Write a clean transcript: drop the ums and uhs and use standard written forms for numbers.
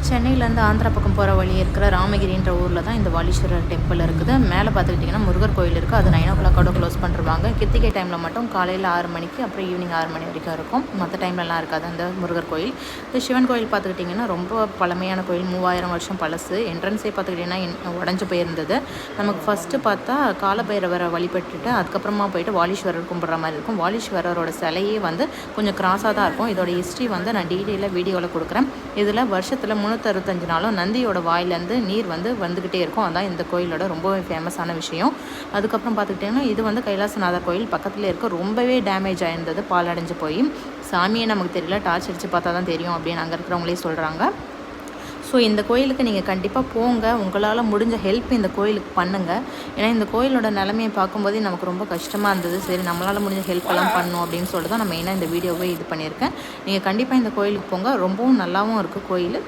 சென்னையிலேருந்து ஆந்திரா பக்கம் போகிற வழி இருக்கிற ராமகிரின்ற ஊரில் தான் இந்த வாலீஸ்வரர் டெம்பிள் இருக்குது. மேலே பார்த்துக்கிட்டிங்கன்னா முருகர் கோயில் இருக்குது. அது 9 o'clock க்ளோஸ் பண்ணிருவாங்க. கித்திகை டைமில் மட்டும் காலையில் 6 மணிக்கு அப்புறம் ஈவினிங் 6 மணி வரைக்கும் இருக்கும். மற்ற டைம்லலாம் இருக்காது அந்த முருகர் கோயில். இந்த சிவன் கோயில் பார்த்துக்கிட்டிங்கன்னா ரொம்ப பழமையான கோயில், 3000 வருஷம் பழசு. என்ட்ரன்ஸே பார்த்துக்கிட்டிங்கன்னா உடஞ்சி போயிருந்தது. நமக்கு ஃபஸ்ட்டு பார்த்தா காலபைரவரை வழிபட்டுட்டு அதுக்கப்புறமா போயிட்டு வாலீஸ்வரர் கும்பிட்ற மாதிரி இருக்கும். வாலீஸ்வரரோட சிலையே வந்து கொஞ்சம் கிராஸாக தான் இருக்கும். இதோட ஹிஸ்ட்ரி வந்து நான் டீட்டெயிலாக வீடியோவில் கொடுக்குறேன். இதில் வருஷத்தில் 365 நாளும் நந்தியோட வாயிலேருந்து நீர் வந்துக்கிட்டே இருக்கும். அதான் இந்த கோயிலோட ரொம்பவே ஃபேமஸான விஷயம். அதுக்கப்புறம் பார்த்துக்கிட்டிங்கன்னா இது வந்து கைலாசநாதர் கோயில் பக்கத்தில் இருக்க, ரொம்பவே டேமேஜ் ஆயிருந்தது, பால் அடைஞ்சு போய். சாமியே நமக்கு தெரியல, டார்ச் அடித்து பார்த்தா தான் தெரியும் அப்படின்னு அங்கே இருக்கிறவங்களே சொல்கிறாங்க. ஸோ இந்த கோயிலுக்கு நீங்கள் கண்டிப்பாக போங்க. உங்களால் முடிஞ்ச ஹெல்ப் இந்த கோயிலுக்கு பண்ணுங்கள். ஏன்னா இந்த கோயிலோட நிலைமையை பார்க்கும்போதே நமக்கு ரொம்ப கஷ்டமாக இருந்தது. சரி, நம்மளால் முடிஞ்ச ஹெல்ப்பெல்லாம் பண்ணணும் அப்படின்னு சொல்லிட்டு தான் நான் மெயினாக இந்த வீடியோவை இது பண்ணியிருக்கேன். நீங்கள் கண்டிப்பாக இந்த கோயிலுக்கு போங்க. ரொம்பவும் நல்லாவும் இருக்குது கோயில்.